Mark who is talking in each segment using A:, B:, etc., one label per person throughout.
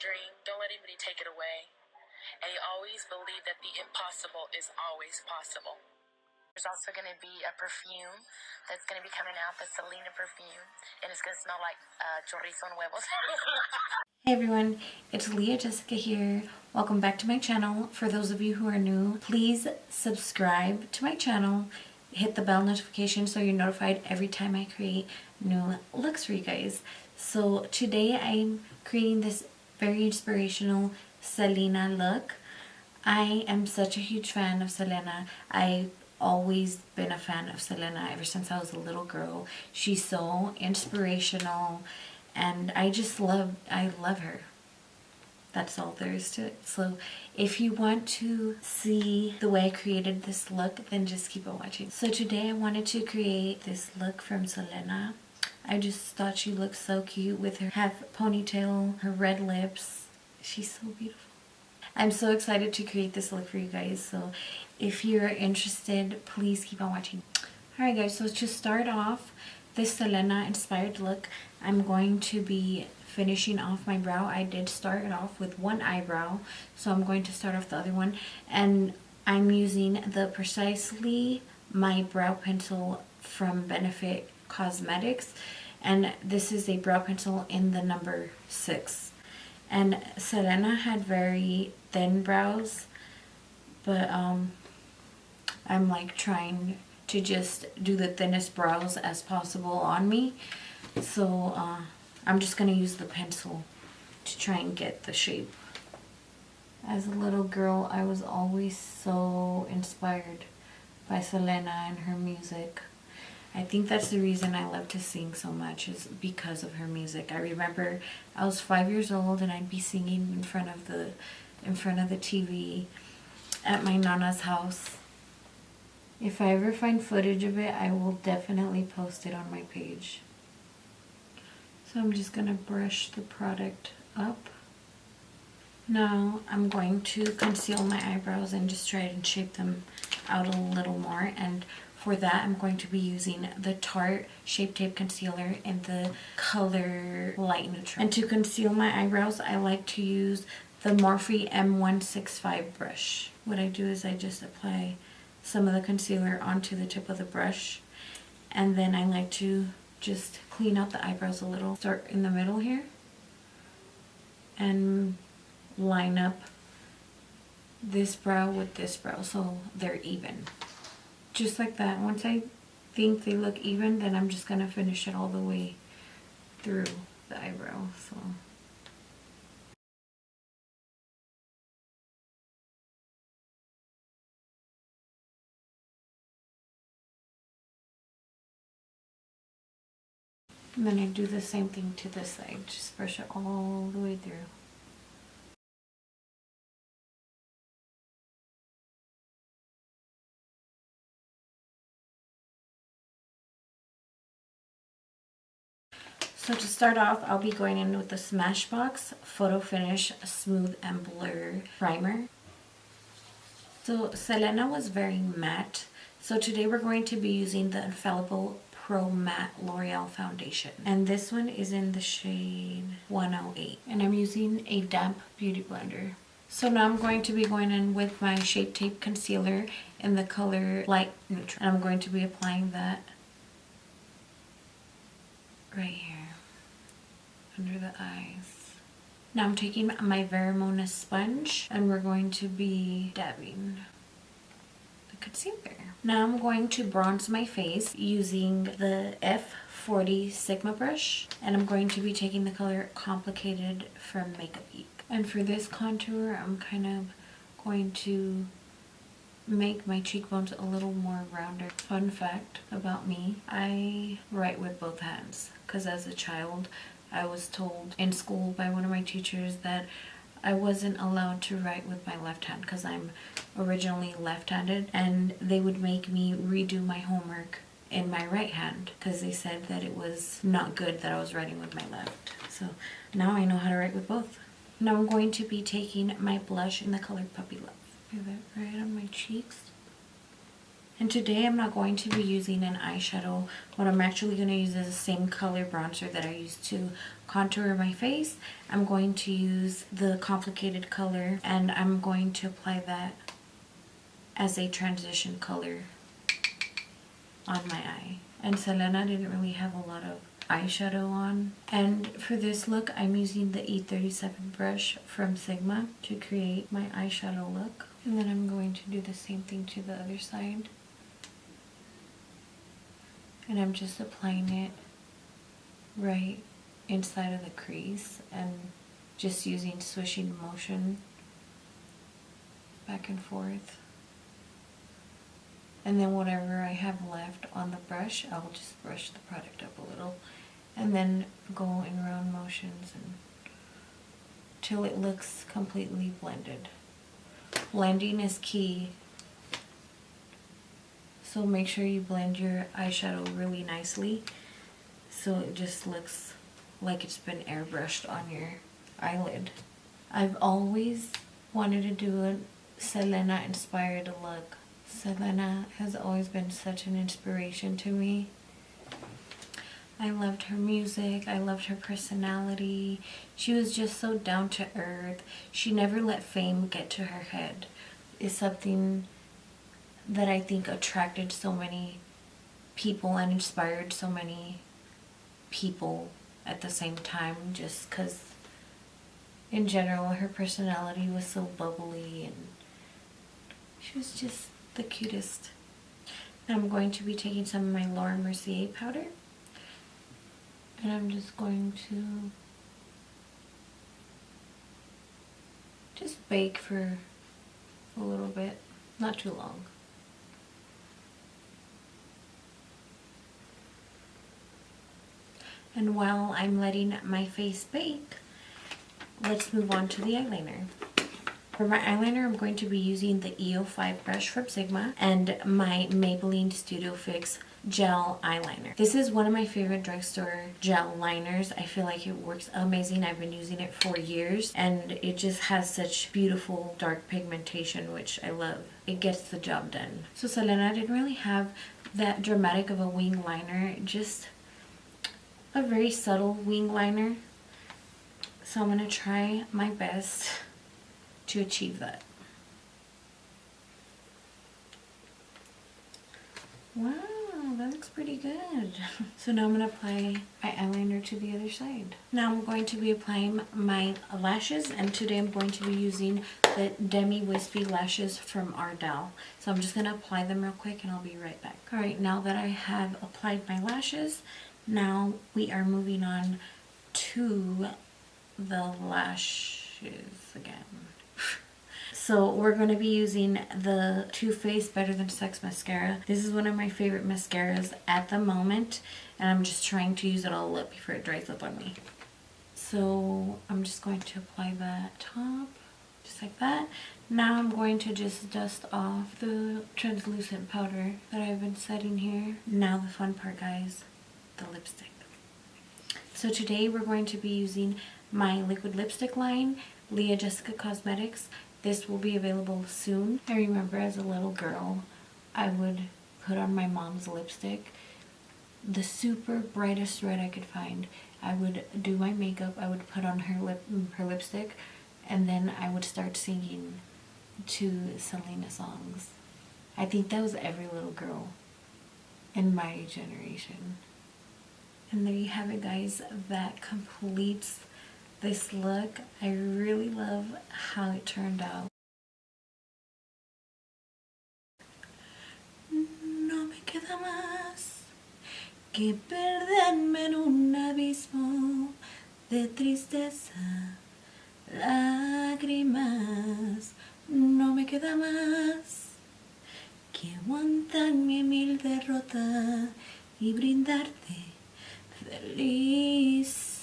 A: dream. Don't let anybody take it away. And you always believe that the impossible is always possible. There's also going to be a perfume that's going to be coming out, the Selena perfume. And it's going to smell like chorizo and huevos.
B: Hey everyone, it's Itsleahjessica here. Welcome back to my channel. For those of you who are new, please subscribe to my channel. Hit the bell notification so you're notified every time I create new looks for you guys. So today I'm creating this very inspirational Selena look. I am such a huge fan of Selena. I've always been a fan of Selena ever since I was a little girl. She's so inspirational and I love her. That's all there is to it. So if you want to see the way I created this look, then just keep on watching. So today I wanted to create this look from Selena. I just thought she looked so cute with her half ponytail, her red lips. She's so beautiful. I'm so excited to create this look for you guys. So if you're interested, please keep on watching. Alright guys, so to start off this Selena inspired look, I'm going to be finishing off my brow. I did start it off with one eyebrow, so I'm going to start off the other one, and I'm using the Precisely My Brow Pencil from Benefit Cosmetics, and this is a brow pencil in the number 6. And Selena had very thin brows, but I'm like trying to just do the thinnest brows as possible on me. So I'm just going to use the pencil to try and get the shape. As a little girl, I was always so inspired by Selena and her music. I think that's the reason I love to sing so much, is because of her music. I remember I was 5 years old and I'd be singing in front of the TV at my Nana's house. If I ever find footage of it, I will definitely post it on my page. So I'm just going to brush the product up. Now I'm going to conceal my eyebrows and just try and shape them out a little more. And for that, I'm going to be using the Tarte Shape Tape Concealer in the color Light Neutral. And to conceal my eyebrows, I like to use the Morphe M165 brush. What I do is I just apply some of the concealer onto the tip of the brush, and then I like to just clean out the eyebrows a little. Start in the middle here and line up this brow with this brow so they're even. Just like that. Once I think they look even, then I'm just going to finish it all the way through the eyebrow. So and then I do the same thing to this side. Just brush it all the way through. So to start off, I'll be going in with the Smashbox Photo Finish Smooth and Blur Primer. So Selena was very matte. So today we're going to be using the Infallible Pro Matte L'Oreal Foundation. And this one is in the shade 108. And I'm using a damp beauty blender. So now I'm going to be going in with my Shape Tape Concealer in the color Light Neutral. And I'm going to be applying that right here under the eyes. Now I'm taking my Verimonis sponge and we're going to be dabbing the concealer. Now I'm going to bronze my face using the F40 Sigma brush, and I'm going to be taking the color Complicated from Makeup Geek. And for this contour, I'm kind of going to make my cheekbones a little more rounded. Fun fact about me, I write with both hands because as a child I was told in school by one of my teachers that I wasn't allowed to write with my left hand because I'm originally left-handed, and they would make me redo my homework in my right hand because they said that it was not good that I was writing with my left. So now I know how to write with both. Now I'm going to be taking my blush in the color Puppy Love. Do that right on my cheeks. And today I'm not going to be using an eyeshadow. What I'm actually going to use is the same color bronzer that I used to contour my face, I'm going to use the complicated color, and I'm going to apply that as a transition color on my eye. And Selena didn't really have a lot of eyeshadow on. And for this look, I'm using the E37 brush from Sigma to create my eyeshadow look. And then I'm going to do the same thing to the other side. And I'm just applying it right inside of the crease and just using swishing motion back and forth. And then whatever I have left on the brush, I'll just brush the product up a little and then go in round motions till it looks completely blended. Blending is key. So make sure you blend your eyeshadow really nicely so it just looks like it's been airbrushed on your eyelid. I've always wanted to do a Selena inspired look. Selena has always been such an inspiration to me. I loved her music. I loved her personality. She was just so down to earth. She never let fame get to her head. It's something that I think attracted so many people and inspired so many people at the same time, just because in general her personality was so bubbly and she was just the cutest. And I'm going to be taking some of my Laura Mercier powder and I'm just going to just bake for a little bit, not too long. And while I'm letting my face bake, let's move on to the eyeliner. For my eyeliner, I'm going to be using the E05 brush from Sigma and my Maybelline Studio Fix gel eyeliner. This is one of my favorite drugstore gel liners. I feel like it works amazing. I've been using it for years and it just has such beautiful dark pigmentation, which I love. It gets the job done. So Selena didn't really have that dramatic of a wing liner, just a very subtle wing liner. So I'm going to try my best to achieve that. Wow, that looks pretty good. So now I'm going to apply my eyeliner to the other side. Now I'm going to be applying my lashes, and today I'm going to be using the Demi Wispy lashes from Ardell. So I'm just going to apply them real quick and I'll be right back. Alright, now that I have applied my lashes, now we are moving on to the lashes again. So we're going to be using the Too Faced Better Than Sex mascara. This is one of my favorite mascaras at the moment, and I'm just trying to use it all up before it dries up on me. So I'm just going to apply that top, just like that. Now I'm going to just dust off the translucent powder that I've been setting here. Now the fun part, guys, the lipstick. So today we're going to be using my liquid lipstick line, Itsleahjessica Cosmetics. This will be available soon. I remember as a little girl, I would put on my mom's lipstick, the super brightest red I could find. I would do my makeup, I would put on her lipstick, and then I would start singing to Selena songs. I think that was every little girl in my generation. And there you have it, guys. That completes this look. I really love how it turned out. No me queda más que perderme en un abismo de tristeza, lágrimas. No me queda más que aguantar mi humilde derrota y brindarte felicidad.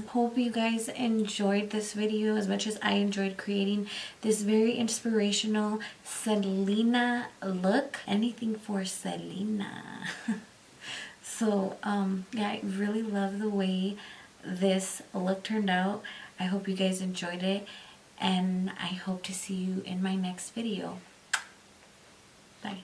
B: Hope you guys enjoyed this video as much as I enjoyed creating this very inspirational Selena look. Anything for Selena. So yeah, I really love the way this look turned out. I hope you guys enjoyed it, and I hope to see you in my next video. Bye.